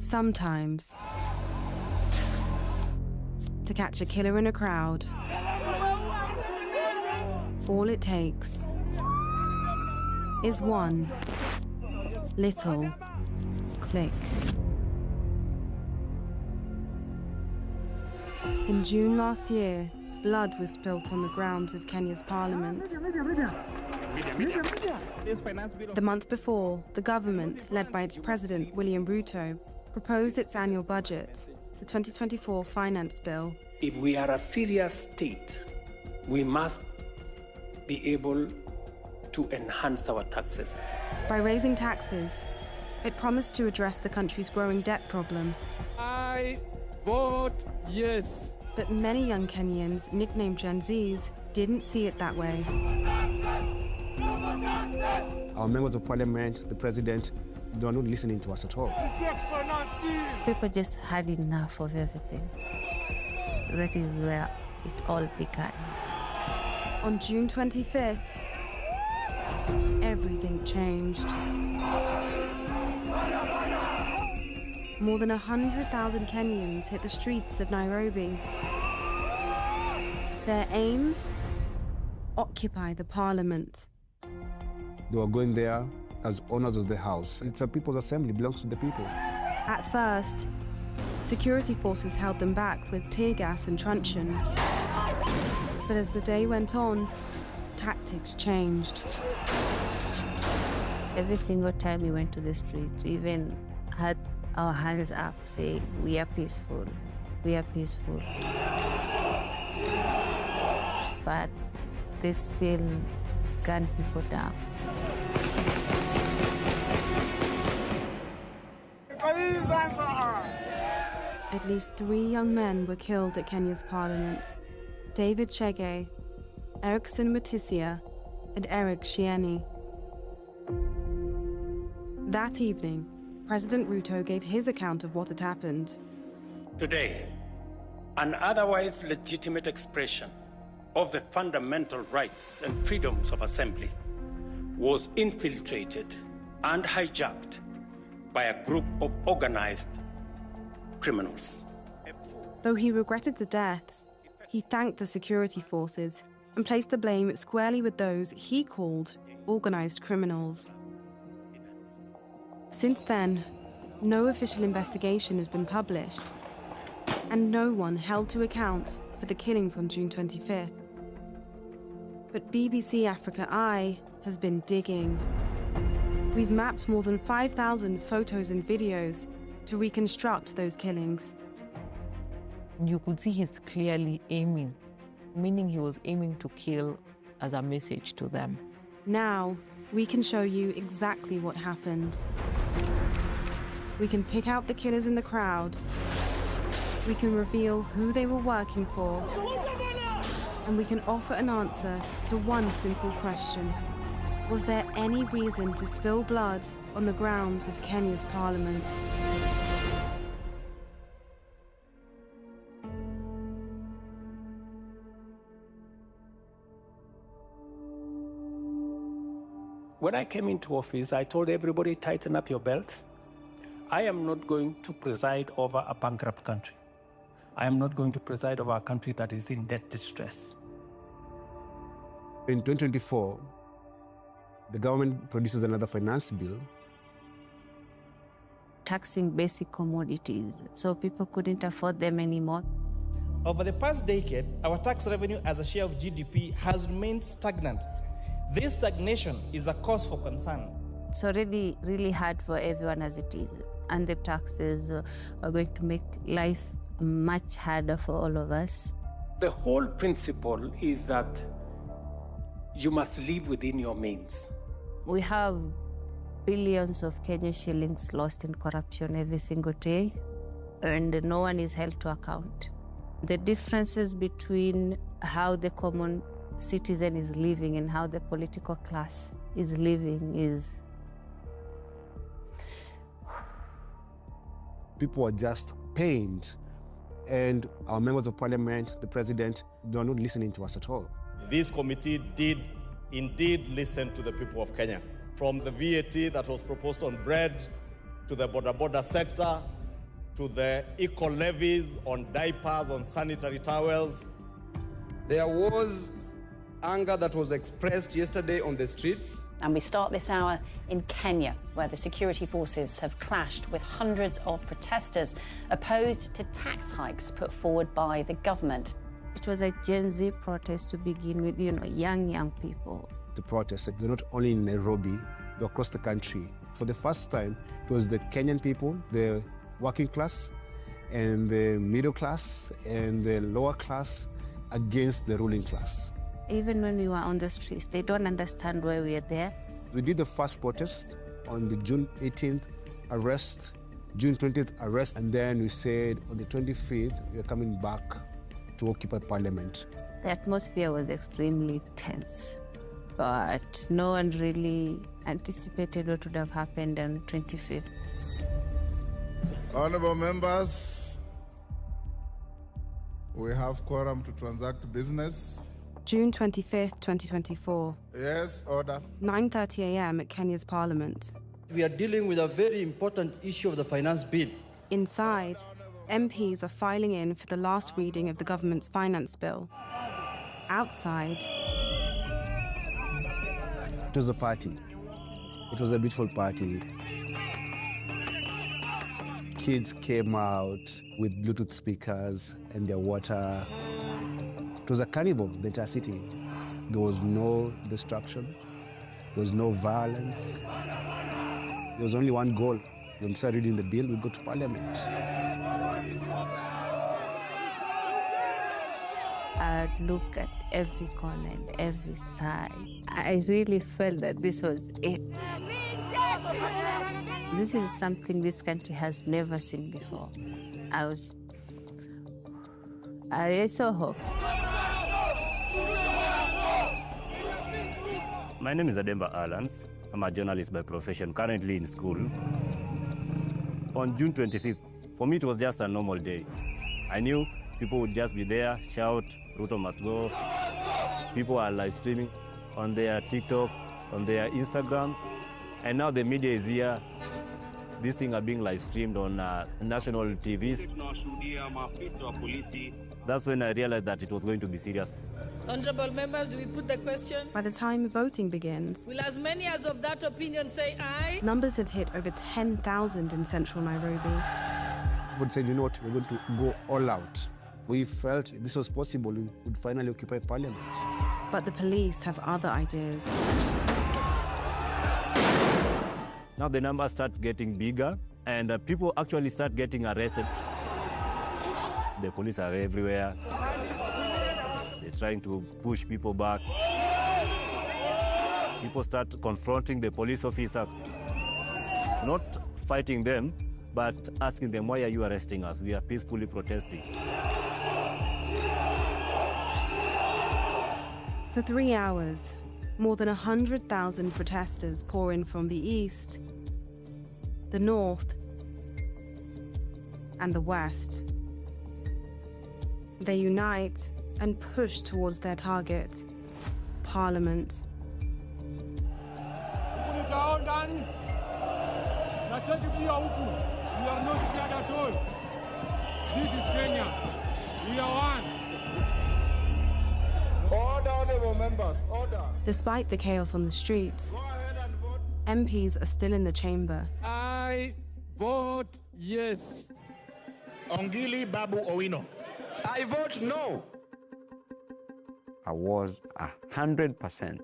Sometimes, to catch a killer in a crowd, all it takes is one little click. In June last year, blood was spilt on the grounds of Kenya's parliament. The month before, the government, led by its president, William Ruto, proposed its annual budget, the 2024 finance bill. If we are a serious state, we must be able to enhance our taxes. By raising taxes, it promised to address the country's growing debt problem. I vote yes. But many young Kenyans, nicknamed Gen Zs, didn't see it that way. Our members of parliament, the president, they are not listening to us at all. People just had enough of everything. That is where it all began. On June 25th, everything changed. More than 100,000 Kenyans hit the streets of Nairobi. Their aim? Occupy the parliament. They were going there as owners of the house. It's a people's assembly, belongs to the people. At first, security forces held them back with tear gas and truncheons. But as the day went on, tactics changed. Every single time we went to the streets, we even had our hands up saying, "We are peaceful, we are peaceful." But they still gun people down. At least 3 young men were killed at Kenya's parliament: David Chege, Erickson Mutisia, and Eric Shieni. That evening, President Ruto gave his account of what had happened. Today, an otherwise legitimate expression of the fundamental rights and freedoms of assembly was infiltrated and hijacked by a group of organized criminals. Though he regretted the deaths, he thanked the security forces and placed the blame squarely with those he called organized criminals. Since then, no official investigation has been published, and no one held to account for the killings on June 25th. But BBC Africa Eye has been digging. We've mapped more than 5,000 photos and videos to reconstruct those killings. You could see he's clearly aiming, meaning he was aiming to kill as a message to them. Now, we can show you exactly what happened. We can pick out the killers in the crowd. We can reveal who they were working for. And we can offer an answer to one simple question. Was there any reason to spill blood on the grounds of Kenya's parliament? When I came into office, I told everybody, tighten up your belts. I am not going to preside over a bankrupt country. I am not going to preside over a country that is in debt distress. In 2024, the government produces another finance bill. Taxing basic commodities, so people couldn't afford them anymore. Over the past decade, our tax revenue as a share of GDP has remained stagnant. This stagnation is a cause for concern. It's already really hard for everyone as it is, and the taxes are going to make life much harder for all of us. The whole principle is that you must live within your means. We have billions of Kenyan shillings lost in corruption every single day, and no one is held to account. The differences between how the common citizen is living and how the political class is living is... People are just pained, and our members of parliament, the president, they are not listening to us at all. This committee did indeed listen to the people of Kenya. From the VAT that was proposed on bread, to the border sector, to the eco levies on diapers, on sanitary towels. There was anger that was expressed yesterday on the streets. And we start this hour in Kenya, where the security forces have clashed with hundreds of protesters opposed to tax hikes put forward by the government. It was a Gen Z protest to begin with, young people. The protests, they're not only in Nairobi, they're across the country. For the first time, it was the Kenyan people, the working class, and the middle class, and the lower class against the ruling class. Even when we were on the streets, they don't understand why we are there. We did the first protest on the June 18th arrest, June 20th arrest, and then we said on the 25th, we are coming back to occupy Parliament. The atmosphere was extremely tense, but no one really anticipated what would have happened on 25th. Honorable members, we have quorum to transact business. June 25th, 2024. Yes, order. 9:30 a.m. at Kenya's Parliament. We are dealing with a very important issue of the finance bill. Inside, MPs are filing in for the last reading of the government's finance bill. Outside, it was a party. It was a beautiful party. Kids came out with Bluetooth speakers and their water. It was a carnival, the entire city. There was no destruction. There was no violence. There was only one goal. When we started reading the bill, we go to Parliament. I'd look at every corner and every side. I really felt that this was it. This is something this country has never seen before. I saw hope. My name is Ademba Alans. I'm a journalist by profession, currently in school. On June 25th, for me it was just a normal day. I knew people would just be there, shout, Ruto must go. People are live streaming on their TikTok, on their Instagram, and now the media is here. These things are being live streamed on national TVs. That's when I realized that it was going to be serious. Honorable members, do we put the question? By the time voting begins, will as many as of that opinion say aye? Numbers have hit over 10,000 in central Nairobi. But said, you know what, we're going to go all out. We felt this was possible, we would finally occupy Parliament. But the police have other ideas. Now the numbers start getting bigger and people actually start getting arrested. The police are everywhere. They're trying to push people back. People start confronting the police officers, not fighting them, but asking them, why are you arresting us? We are peacefully protesting. For 3 hours, more than 100,000 protesters pour in from the east, the north, and the west. They unite and push towards their target, Parliament. We are not scared at all. This is Kenya. We are one. Order, honorable members, order. Despite the chaos on the streets, MPs are still in the chamber. I vote yes. Ongili Babu Owino. I vote no. I was 100%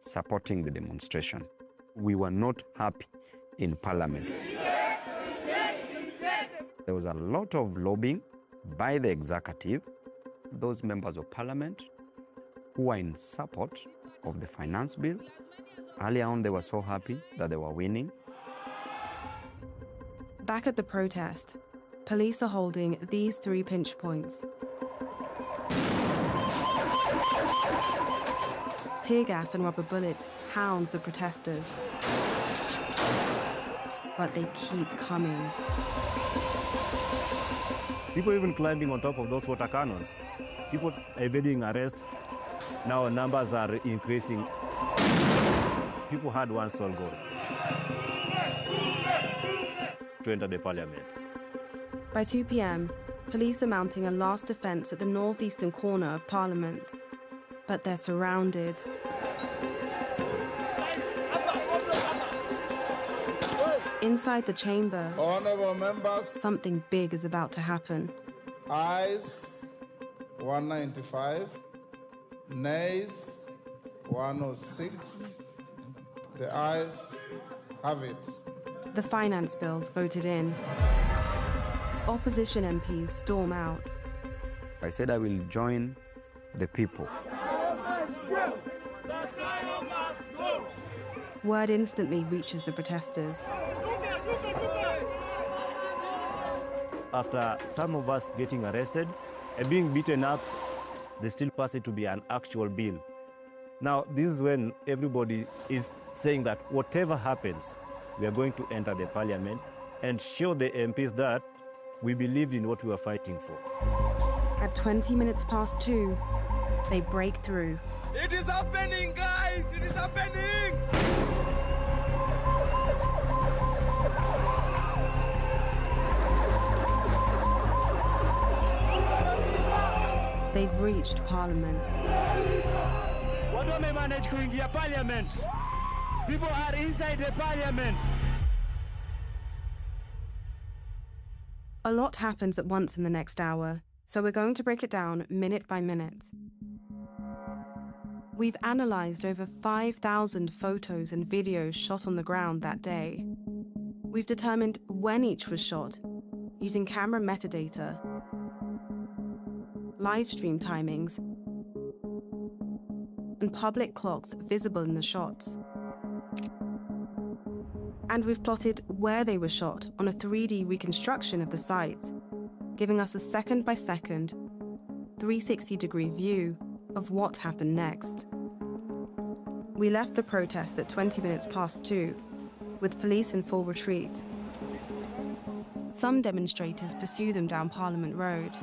supporting the demonstration. We were not happy in Parliament. There was a lot of lobbying by the executive, those members of Parliament who are in support of the finance bill. Earlier on, they were so happy that they were winning. Back at the protest, police are holding these 3 pinch points. Tear gas and rubber bullets hound the protesters. But they keep coming. People even climbing on top of those water cannons. People evading arrest. Now numbers are increasing. People had one sole goal: to enter the Parliament. By 2 p.m, police are mounting a last defence at the northeastern corner of Parliament. But they're surrounded. Inside the chamber, Honorable members, something big is about to happen. ayes 195, nays 106. The ayes have it. The finance bills voted in. Opposition MPs storm out. I said I will join the people. Word instantly reaches the protesters. After some of us getting arrested and being beaten up, they still pass it to be an actual bill. Now, this is when everybody is saying that whatever happens, we are going to enter the parliament and show the MPs that we believed in what we were fighting for. At 20 minutes past 2, they break through. It is happening, guys! It is happening! They've reached Parliament. Watu wamemanage kuingia Parliament. People are inside the Parliament. A lot happens at once in the next hour, so we're going to break it down minute by minute. We've analysed over 5,000 photos and videos shot on the ground that day. We've determined when each was shot, using camera metadata, live stream timings, and public clocks visible in the shots. And we've plotted where they were shot on a 3D reconstruction of the site, giving us a second-by-second, 360-degree view of what happened next. We left the protests at 20 minutes past 2, with police in full retreat. Some demonstrators pursue them down Parliament Road.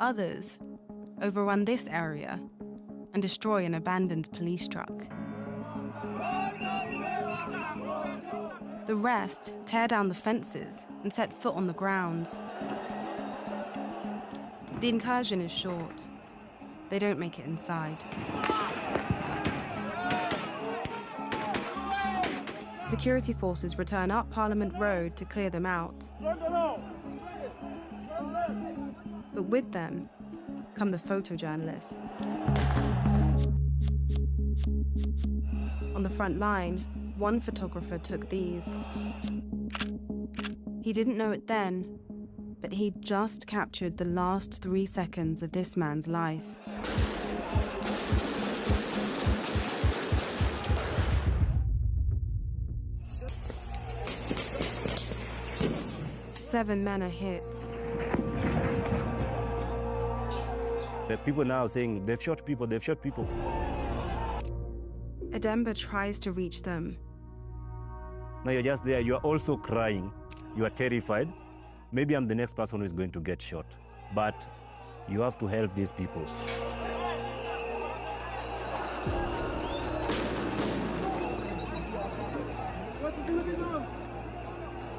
Others overrun this area and destroy an abandoned police truck. The rest tear down the fences and set foot on the grounds. The incursion is short. They don't make it inside. Security forces return up Parliament Road to clear them out. But with them come the photojournalists. On the front line, one photographer took these. He didn't know it then, but he'd just captured the last 3 seconds of this man's life. Seven men are hit. The people now saying, they've shot people, they've shot people. Edemba tries to reach them. Now you're just there, you're also crying, you are terrified. Maybe I'm the next person who is going to get shot, but you have to help these people.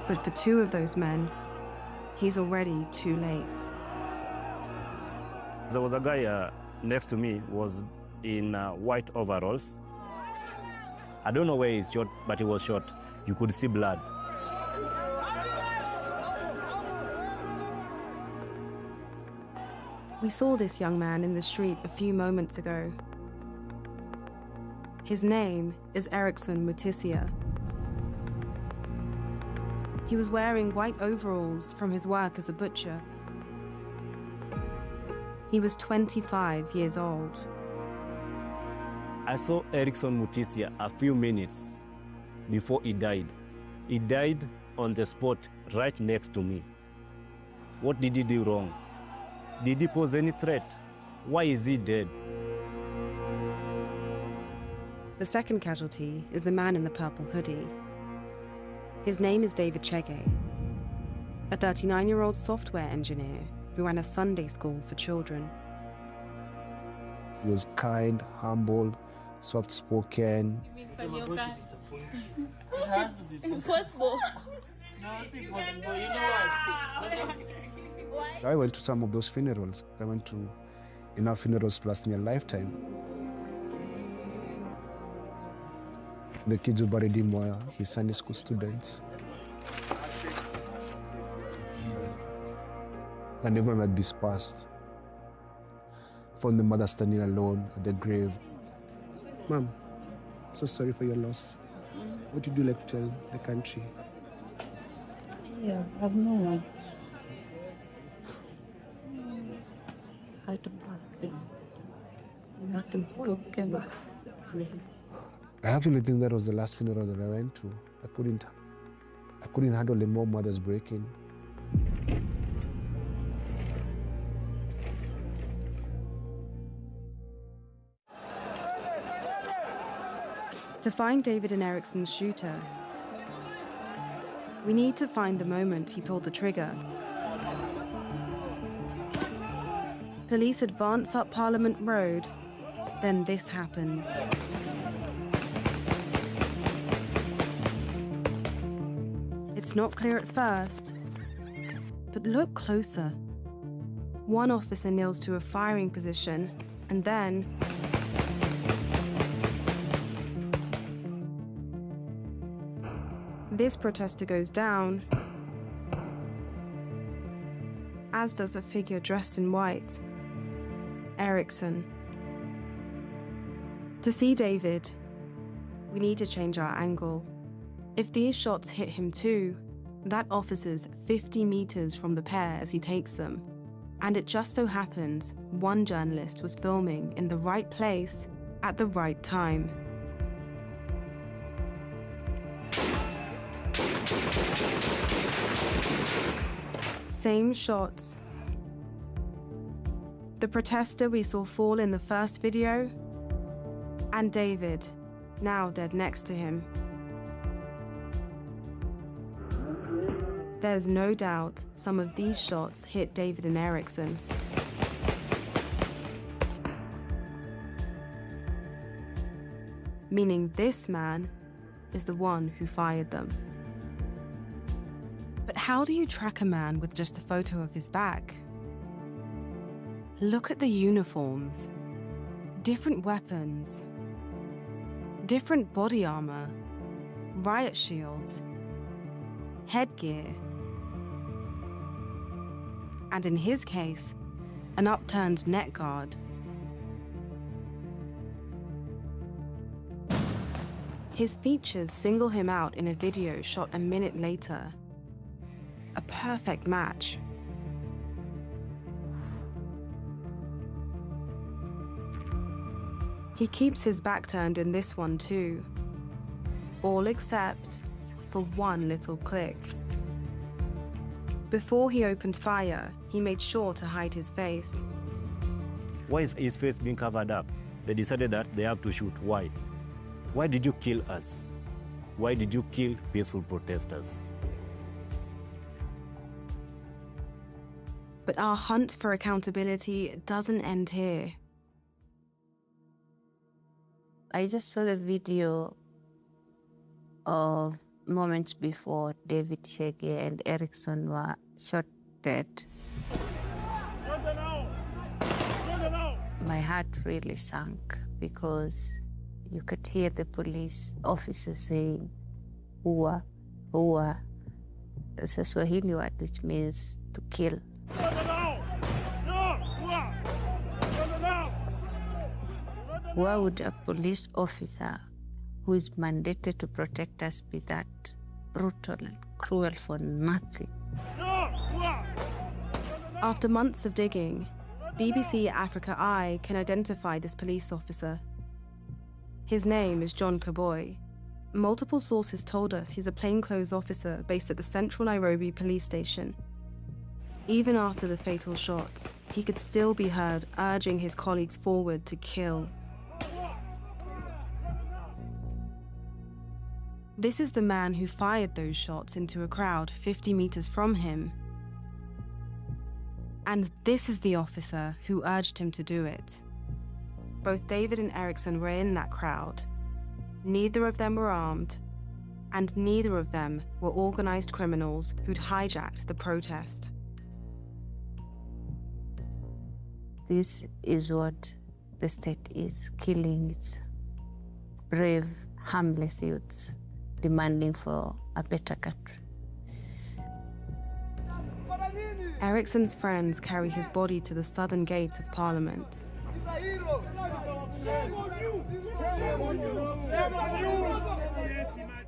But for 2 of those men, he's already too late. There was a guy next to me, was in white overalls. I don't know where he's shot, but he was shot. You could see blood. We saw this young man in the street a few moments ago. His name is Erickson Mutisia. He was wearing white overalls from his work as a butcher. He was 25 years old. I saw Erickson Mutisia a few minutes before he died. He died on the spot right next to me. What did he do wrong? Did he pose any threat? Why is he dead? The second casualty is the man in the purple hoodie. His name is David Chege, a 39-year-old software engineer who ran a Sunday school for children. He was kind, humble, soft-spoken. Impossible. I went to some of those funerals. I went to enough funerals to last me a lifetime. The kids who buried him were his Sunday school students. And everyone had dispersed. I found the mother standing alone at the grave. Mom, I'm so sorry for your loss. What would you like to tell the country? Yeah, I have no words. Nothing spoken. I actually think that was the last funeral that I went to. I couldn't handle the more mothers breaking. To find David and Ericsson's shooter, we need to find the moment he pulled the trigger. Police advance up Parliament Road, then this happens. It's not clear at first, but look closer. One officer kneels to a firing position, and then this protester goes down, as does a figure dressed in white, Ericsson. To see David, we need to change our angle. If these shots hit him too, that officer's 50 meters from the pair as he takes them. And it just so happens one journalist was filming in the right place at the right time. Same shots. The protester we saw fall in the first video, and David, now dead next to him. There's no doubt some of these shots hit David and Ericsson. Meaning this man is the one who fired them. But how do you track a man with just a photo of his back? Look at the uniforms. Different weapons. Different body armor. Riot shields. Headgear. And in his case, an upturned neck guard. His features single him out in a video shot a minute later. A perfect match. He keeps his back turned in this one too. All except for one little click. Before he opened fire, he made sure to hide his face. Why is his face being covered up? They decided that they have to shoot. Why? Why did you kill us? Why did you kill peaceful protesters? But our hunt for accountability doesn't end here. I just saw the video of moments before David Chege and Ericsson were shot dead. My heart really sank because you could hear the police officers saying, "Hua, hua." It's a Swahili word which means to kill. Why would a police officer who is mandated to protect us be that brutal and cruel for nothing? After months of digging, BBC Africa Eye can identify this police officer. His name is John Kaboi. Multiple sources told us he's a plainclothes officer based at the Central Nairobi police station. Even after the fatal shots, he could still be heard urging his colleagues forward to kill. This is the man who fired those shots into a crowd 50 meters from him. And this is the officer who urged him to do it. Both David and Eriksson were in that crowd. Neither of them were armed, and neither of them were organized criminals who'd hijacked the protest. This is what the state is, killing its brave, harmless youths, demanding for a better country. Eriksson's friends carry his body to the southern gate of Parliament.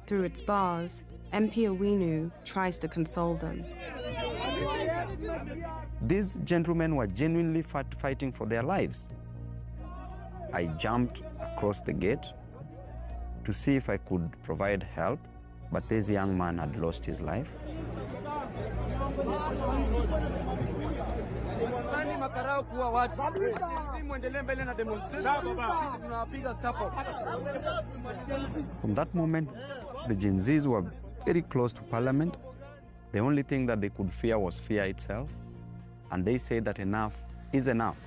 Through its bars, MP Owinu tries to console them. These gentlemen were genuinely fighting for their lives. I jumped across the gate to see if I could provide help, but this young man had lost his life. From that moment, the Gen Zs were very close to Parliament. The only thing that they could fear was fear itself, and they said that enough is enough.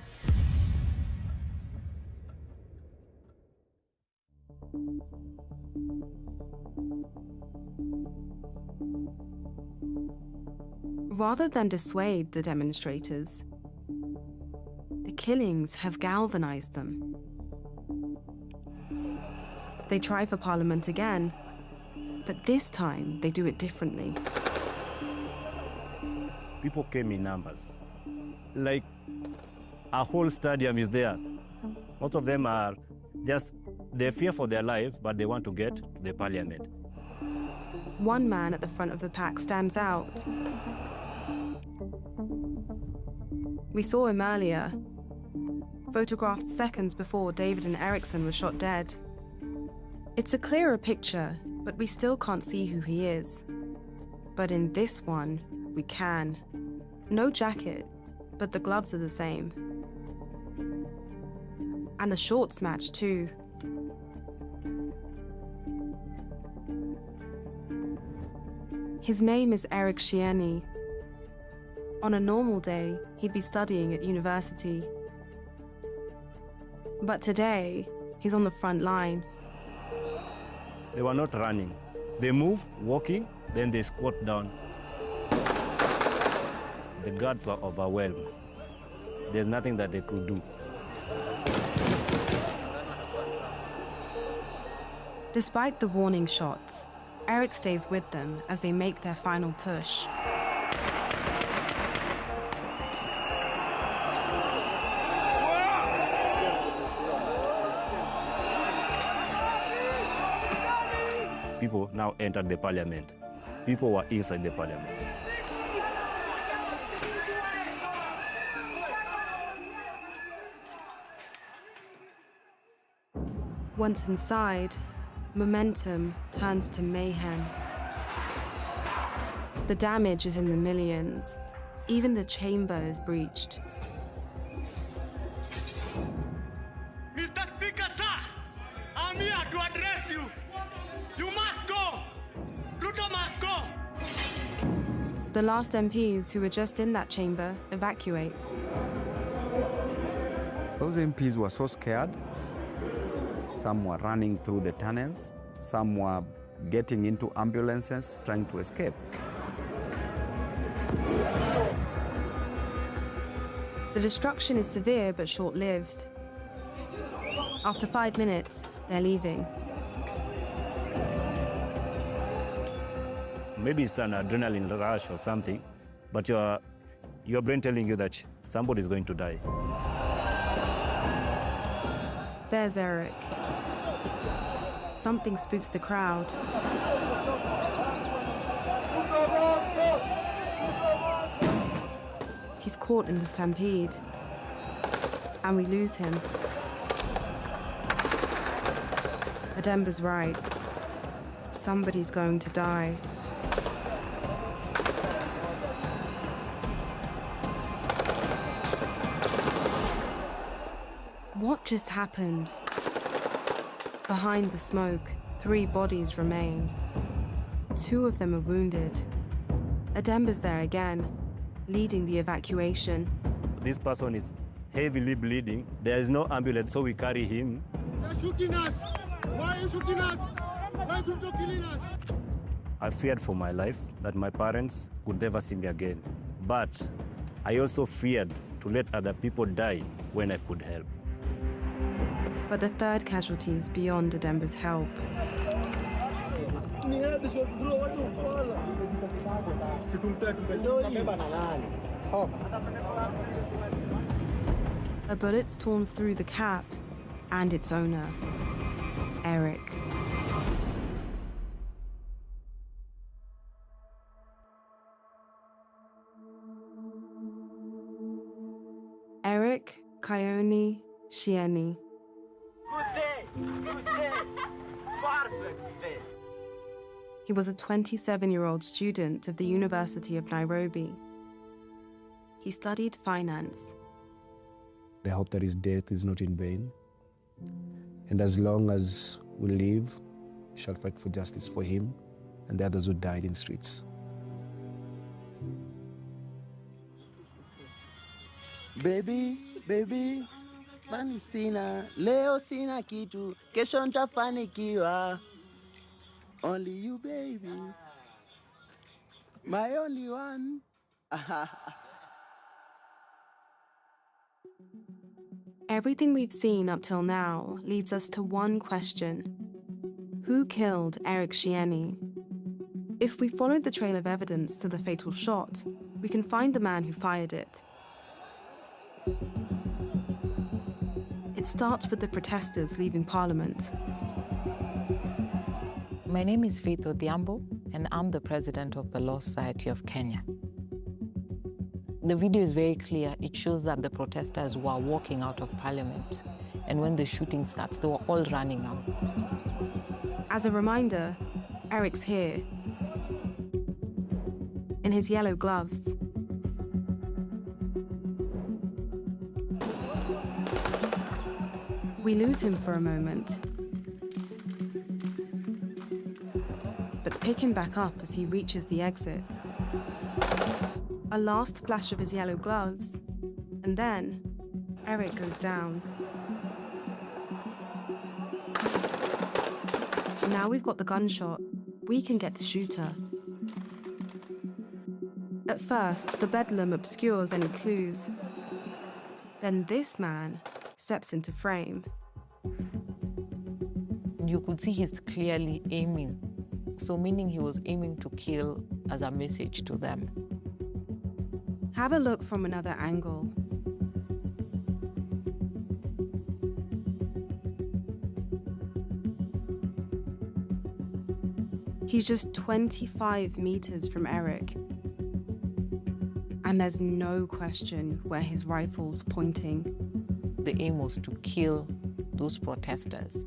Rather than dissuade the demonstrators, the killings have galvanized them. They try for Parliament again, but this time they do it differently. People came in numbers. Like, a whole stadium is there. Most of them are just, they fear for their lives, but they want to get to the Parliament. One man at the front of the pack stands out. We saw him earlier, photographed seconds before David and Eriksson were shot dead. It's a clearer picture, but we still can't see who he is. But in this one, we can. No jacket, but the gloves are the same. And the shorts match too. His name is Eric Shieni. On a normal day, he'd be studying at university. But today, he's on the front line. They were not running. They move, walking, then they squat down. The guards were overwhelmed. There's nothing that they could do. Despite the warning shots, Eric stays with them as they make their final push. People now entered the Parliament. People were inside the Parliament. Once inside, momentum turns to mayhem. The damage is in the millions. Even the chamber is breached. Mr. Speaker, sir, I'm here to address you. You must go. Ruto must go. The last MPs who were just in that chamber evacuate. Those MPs were so scared. Some were running through the tunnels. Some were getting into ambulances, trying to escape. The destruction is severe but short-lived. After 5 minutes, they're leaving. Maybe it's an adrenaline rush or something, but your brain telling you that somebody is going to die. There's Eric. Something spooks the crowd. He's caught in the stampede, and we lose him. Ademba's right. Somebody's going to die. What just happened? Behind the smoke, 3 bodies remain. 2 of them are wounded. Ademba's there again, leading the evacuation. This person is heavily bleeding. There is no ambulance, so we carry him. They're shooting us. Why are you shooting us? Why are you killing us? I feared for my life that my parents could never see me again. But I also feared to let other people die when I could help. But the third casualty is beyond Ademba's help. A bullet's torn through the cap and its owner, Eric. Eric Kayoni Shieni. Good day. Good day. Perfect day. He was a 27-year-old student of the University of Nairobi. He studied finance. I hope that his death is not in vain. And as long as we live, we shall fight for justice for him and the others who died in streets. Baby, mani sina, leo sina kitu, kesho nitafanikiwa. Only you, baby, my only one. Everything we've seen up till now leads us to one question. Who killed Eric Shieni? If we followed the trail of evidence to the fatal shot, we can find the man who fired it. It starts with the protesters leaving Parliament. My name is Faith Odhiambo, and I'm the president of the Law Society of Kenya. The video is very clear. It shows that the protesters were walking out of Parliament, and when the shooting starts, they were all running out. As a reminder, Eric's here, in his yellow gloves. We lose him for a moment, but pick him back up as he reaches the exit. A last flash of his yellow gloves, and then Eric goes down. Now we've got the gunshot, we can get the shooter. At first, the bedlam obscures any clues. Then this man steps into frame. You could see he's clearly aiming, so meaning he was aiming to kill as a message to them. Have a look from another angle. He's just 25 meters from Eric. And there's no question where his rifle's pointing. The aim was to kill those protesters.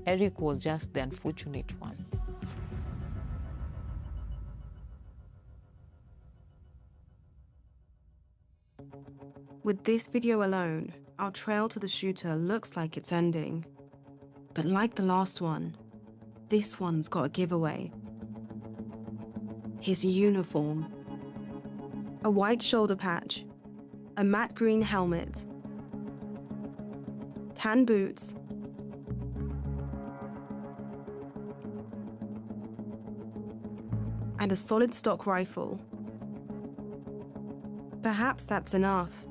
Eric was just the unfortunate one. With this video alone, our trail to the shooter looks like it's ending. But like the last one, this one's got a giveaway. His uniform. A white shoulder patch, a matte green helmet, tan boots, and a solid stock rifle. Perhaps that's enough.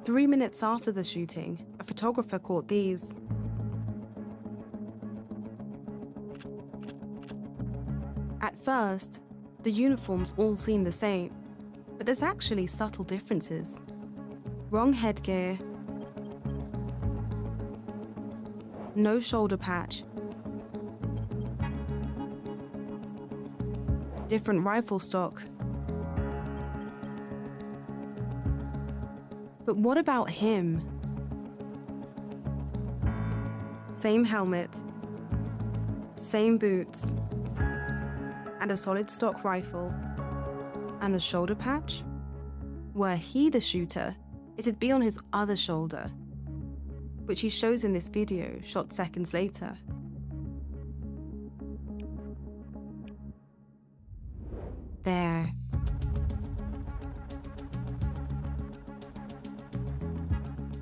Three minutes after the shooting, a photographer caught these. At first, the uniforms all seem the same, but there's actually subtle differences. Wrong headgear, no shoulder patch, different rifle stock. But what about him? Same helmet, same boots, and a solid stock rifle. And the shoulder patch? Were he the shooter, it'd be on his other shoulder, which he shows in this video shot seconds later.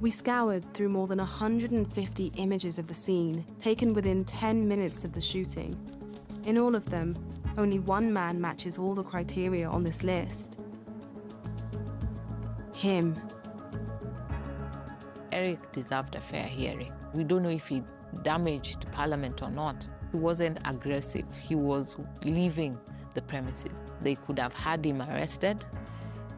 We scoured through more than 150 images of the scene, taken within 10 minutes of the shooting. In all of them, only one man matches all the criteria on this list. Him. Eric deserved a fair hearing. We don't know if he damaged Parliament or not. He wasn't aggressive. He was leaving the premises. They could have had him arrested,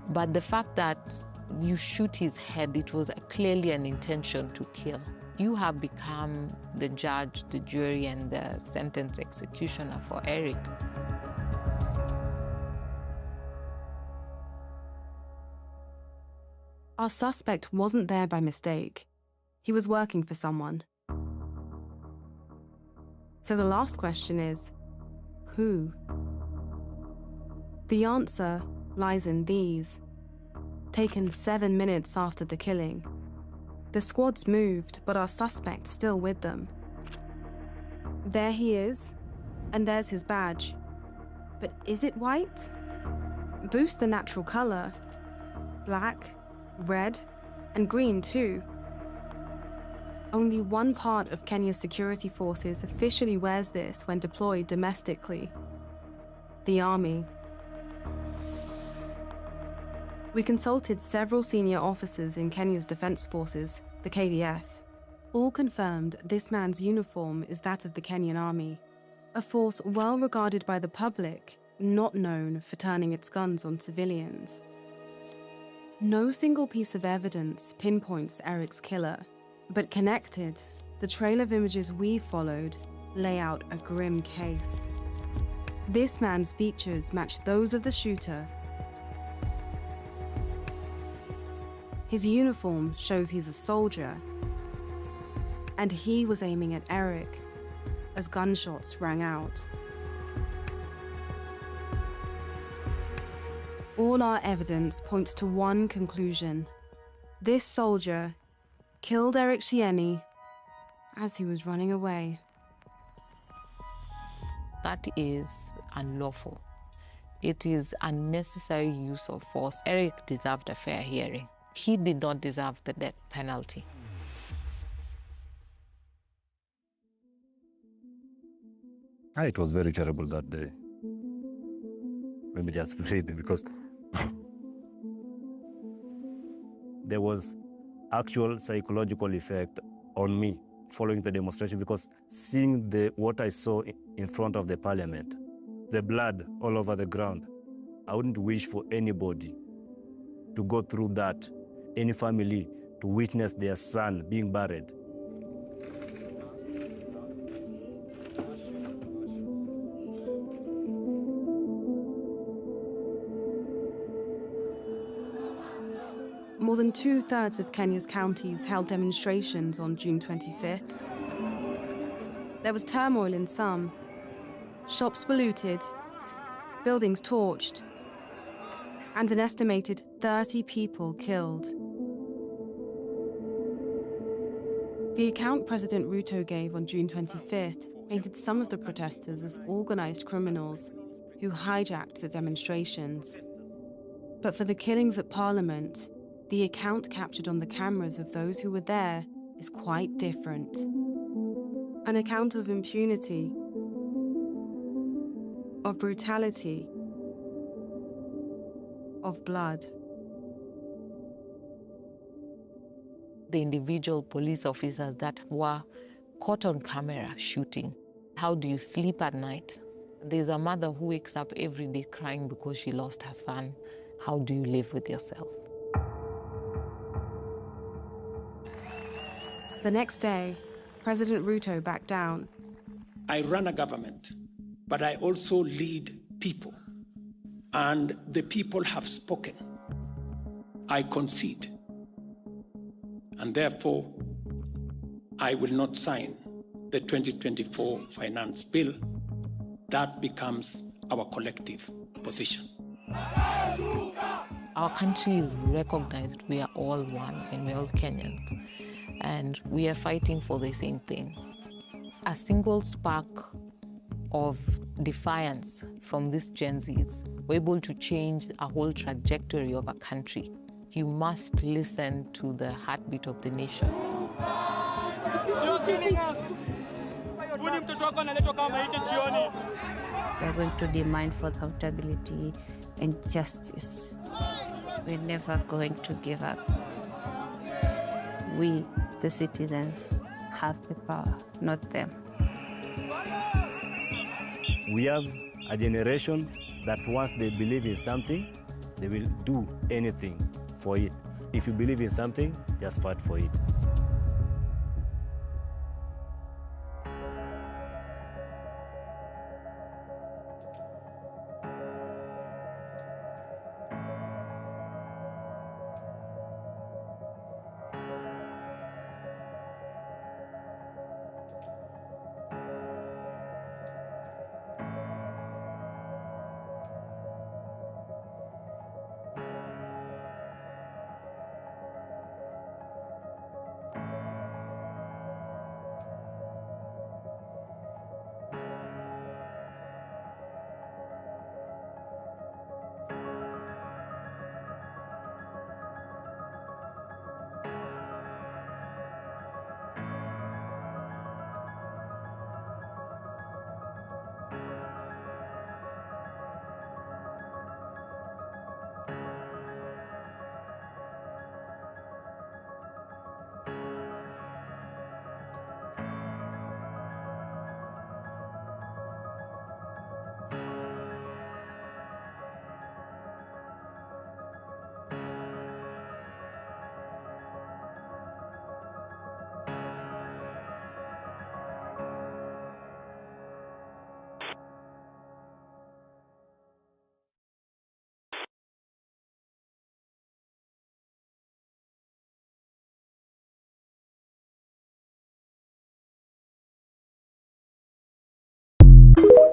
but the fact that you shoot his head, it was clearly an intention to kill. You have become the judge, the jury, and the sentence executioner for Eric. Our suspect wasn't there by mistake. He was working for someone. So the last question is, who? The answer lies in these. Taken 7 minutes after the killing. The squad's moved, but our suspect's still with them. There he is, and there's his badge. But is it white? Boost the natural color. Black, red, and green too. Only one part of Kenya's security forces officially wears this when deployed domestically: the army. We consulted several senior officers in Kenya's defense forces, the KDF. All confirmed this man's uniform is that of the Kenyan army, a force well regarded by the public, not known for turning its guns on civilians. No single piece of evidence pinpoints Eric's killer, but connected, the trail of images we followed lay out a grim case. This man's features match those of the shooter. His uniform shows he's a soldier, and he was aiming at Eric as gunshots rang out. All our evidence points to one conclusion. This soldier killed Eric Shieni as he was running away. That is unlawful. It is unnecessary use of force. Eric deserved a fair hearing. He did not deserve the death penalty. It was very terrible that day. Let me just breathe, because there was actual psychological effect on me following the demonstration, because seeing what I saw in front of the parliament, the blood all over the ground, I wouldn't wish for anybody to go through that, any family to witness their son being buried. More than 2/3 of Kenya's counties held demonstrations on June 25th. There was turmoil in some. Shops were looted, buildings torched, and an estimated 30 people killed. The account President Ruto gave on June 25th painted some of the protesters as organized criminals who hijacked the demonstrations. But for the killings at Parliament, the account captured on the cameras of those who were there is quite different. An account of impunity, of brutality, of blood. The individual police officers that were caught on camera shooting. How do you sleep at night? There's a mother who wakes up every day crying because she lost her son. How do you live with yourself? The next day, President Ruto backed down. I run a government, but I also lead people. And the people have spoken. I concede. And therefore, I will not sign the 2024 finance bill. That becomes our collective position. Our country is recognized. We are all one and we're all Kenyans. And we are fighting for the same thing. A single spark of defiance from these Gen Zs were able to change a whole trajectory of a country. You must listen to the heartbeat of the nation. You're killing us. Uni mtoto wako analetwa kama maiti jioni. We are going to demand for accountability and justice. We're never going to give up. We, the citizens, have the power, not them. We have a generation that once they believe in something, they will do anything for it. If you believe in something, just fight for it. You